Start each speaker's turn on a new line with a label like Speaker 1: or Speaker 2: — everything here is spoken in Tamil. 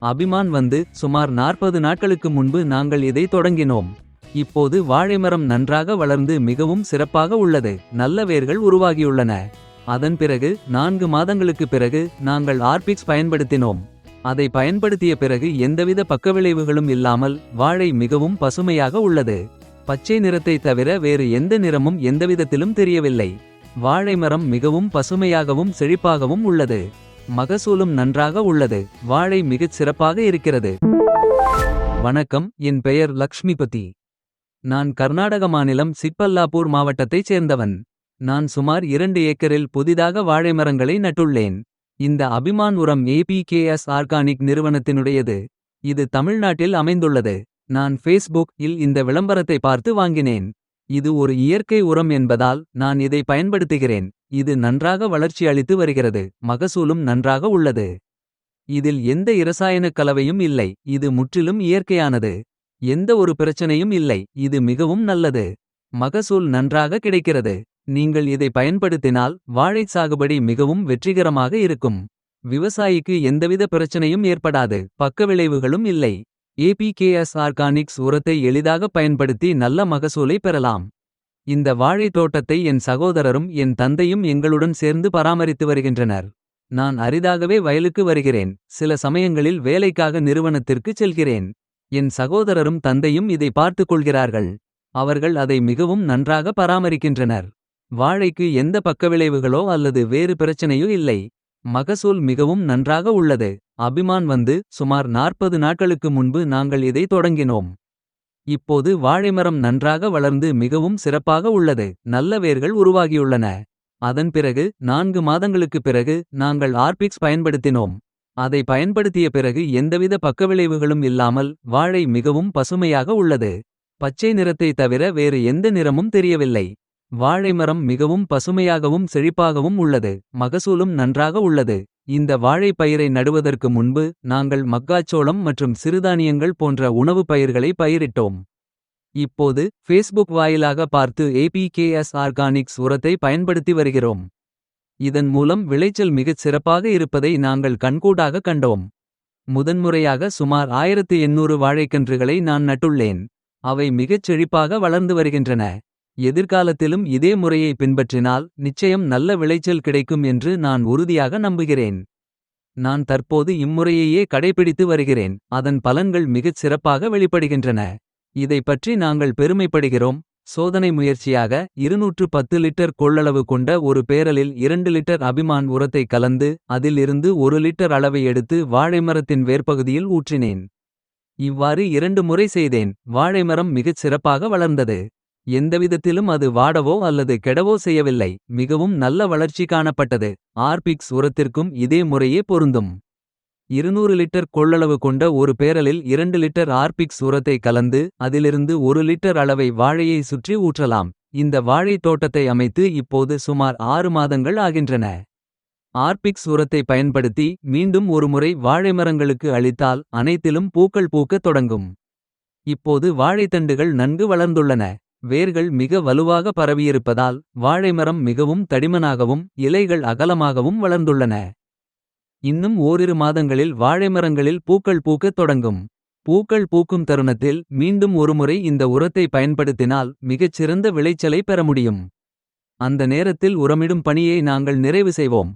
Speaker 1: அபிமான் வந்து சுமார் 40 நாட்களுக்கு முன்பு நாங்கள் இதை தொடங்கினோம். இப்போது வாழைமரம் நன்றாக வளர்ந்து மிகவும் சிறப்பாக உள்ளது. நல்ல வேர்கள் உருவாகியுள்ளன. அதன் பிறகு 4 மாதங்களுக்குப் பிறகு நாங்கள் ஆர்பிக்ஸ் பயன்படுத்தினோம். அதை பயன்படுத்திய பிறகு எந்தவித பக்கவிளைவுகளும் இல்லாமல் வாழை மிகவும் பசுமையாக உள்ளது. பச்சை நிறத்தை தவிர வேறு எந்த நிறமும் எந்தவிதத்திலும் தெரியவில்லை. வாழை மரம் மிகவும் பசுமையாகவும் செழிப்பாகவும் உள்ளது. மகசூலும் நன்றாக உள்ளது. வாழை மிகச் சிறப்பாக இருக்கிறது. வணக்கம், என் பெயர் லக்ஷ்மிபதி. நான் கர்நாடக மாநிலம் சிக்பல்லாபூர் மாவட்டத்தைச் சேர்ந்தவன். நான் சுமார் 2 ஏக்கரில் புதிதாக வாழை மரங்களை நட்டுள்ளேன். இந்த அபிமான் உரம் APKS ஆர்கானிக் நிறுவனத்தினுடையது. இது தமிழ்நாட்டில் அமைந்துள்ளது. நான் ஃபேஸ்புக் இல் இந்த விளம்பரத்தை பார்த்து வாங்கினேன். இது ஒரு இயற்கை உரம் என்பதால் நான் இதை பயன்படுத்துகிறேன். இது நன்றாக வளர்ச்சி அளித்து வருகிறது. மகசூலும் நன்றாக உள்ளது. இதில் எந்த இரசாயனக் கலவையும் இல்லை. இது முற்றிலும் இயற்கையானது. எந்த ஒரு பிரச்சனையும் இல்லை. இது மிகவும் நல்லது. மகசூல் நன்றாக கிடைக்கிறது. நீங்கள் இதை பயன்படுத்தினால் வாழை சாகுபடி மிகவும் வெற்றிகரமாக இருக்கும். விவசாயிக்கு எந்தவித பிரச்சனையும் ஏற்படாது. பக்கவிளைவுகளும் இல்லை. APKS ஆர்கானிக்ஸ் உரத்தை எளிதாக பயன்படுத்தி நல்ல மகசூலை பெறலாம். இந்த வாழை தோட்டத்தை என் சகோதரரும் என் தந்தையும் எங்களுடன் சேர்ந்து பராமரித்து வருகின்றனர். நான் அரிதாகவே வயலுக்கு வருகிறேன். சில சமயங்களில் வேலைக்காக நிறுவனத்திற்கு செல்கிறேன். என் சகோதரரும் தந்தையும் இதை பார்த்துக் கொள்கிறார்கள். அவர்கள் அதை மிகவும் நன்றாக பராமரிக்கின்றனர். வாழைக்கு எந்த பக்கவிளைவுகளோ அல்லது வேறு பிரச்சனையோ இல்லை. மகசூல் மிகவும் நன்றாக உள்ளது. அபிமான் வந்து சுமார் 40 நாட்களுக்கு முன்பு நாங்கள் இதை தொடங்கினோம். இப்போது வாழைமரம் நன்றாக வளர்ந்து மிகவும் சிறப்பாக உள்ளது. நல்ல வேர்கள் உருவாகியுள்ளன. அதன் பிறகு 4 மாதங்களுக்குப் பிறகு நாங்கள் ஆர்பிக்ஸ் பயன்படுத்தினோம். அதை பயன்படுத்திய பிறகு எந்தவித பக்கவிளைவுகளும் இல்லாமல் வாழை மிகவும் பசுமையாக உள்ளது. பச்சை நிறத்தை தவிர வேறு எந்த நிறமும் தெரியவில்லை. வாழைமரம் மிகவும் பசுமையாகவும் செழிப்பாகவும் உள்ளது. மகசூலும் நன்றாக உள்ளது. இந்த வாழை பயிரை நடுவதற்கு முன்பு நாங்கள் மக்காச்சோளம் மற்றும் சிறுதானியங்கள் போன்ற உணவு பயிர்களை பயிரிட்டோம். இப்போது ஃபேஸ்புக் வாயிலாக பார்த்து APKS ஆர்கானிக்ஸ் உரத்தை பயன்படுத்தி வருகிறோம். இதன் மூலம் விளைச்சல் மிகச் சிறப்பாக இருப்பதை நாங்கள் கண்கூடாக கண்டோம். முதன்முறையாக சுமார் 1800 வாழைக்கன்றுகளை நான் நட்டுள்ளேன். அவை மிகச் செழிப்பாக வளர்ந்து வருகின்றன. எதிர்காலத்திலும் இதே முறையை பின்பற்றினால் நிச்சயம் நல்ல விளைச்சல் கிடைக்கும் என்று நான் உறுதியாக நம்புகிறேன். நான் தற்போது இம்முறையையே கடைபிடித்து வருகிறேன். அதன் பலன்கள் மிகச் சிறப்பாக வெளிப்படுகின்றன. இதை பற்றி நாங்கள் பெருமைப்படுகிறோம். சோதனை முயற்சியாக 210 லிட்டர் கொள்ளளவு கொண்ட ஒரு பேரலில் 2 லிட்டர் அபிமான் உரத்தை கலந்து அதில் இருந்து 1 லிட்டர் அளவை எடுத்து வாழைமரத்தின் வேர்ப்பகுதியில் ஊற்றினேன். இவ்வாறு 2 முறை செய்தேன். வாழைமரம் மிகச் சிறப்பாக வளர்ந்தது. எந்தவிதத்திலும் அது வாடவோ அல்லது கெடவோ செய்யவில்லை. மிகவும் நல்ல வளர்ச்சி காணப்பட்டது. ஆர்பிக்ஸ் உரத்திற்கும் இதே முறையே பொருந்தும். 200 லிட்டர் கொள்ளளவு கொண்ட ஒரு பேரலில் 2 லிட்டர் ஆர்பிக்ஸ் உரத்தை கலந்து அதிலிருந்து 1 லிட்டர் அளவை வாழையை சுற்றி ஊற்றலாம். இந்த வாழை தோட்டத்தை அமைத்து இப்போது சுமார் 6 மாதங்கள் ஆகின்றன. ஆர்பிக்ஸ் உரத்தை பயன்படுத்தி மீண்டும் ஒருமுறை வாழைமரங்களுக்கு அளித்தால் அனைத்திலும் பூக்கள் பூக்கத் தொடங்கும். இப்போது வாழைத்தண்டுகள் நன்கு வளர்ந்துள்ளன. வேர்கள் மிக வலுவாக பரவியிருப்பதால் வாழைமரம் மிகவும் தடிமனாகவும் இலைகள் அகலமாகவும் வளர்ந்துள்ளன. இன்னும் ஓரிரு மாதங்களில் வாழைமரங்களில் பூக்கள் பூக்கத் தொடங்கும். பூக்கள் பூக்கும் தருணத்தில் மீண்டும் ஒருமுறை இந்த உரத்தை பயன்படுத்தினால் மிகச் சிறந்த விளைச்சலை பெற முடியும். அந்த நேரத்தில் உரமிடும் பணியை நாங்கள் நிறைவு செய்வோம்.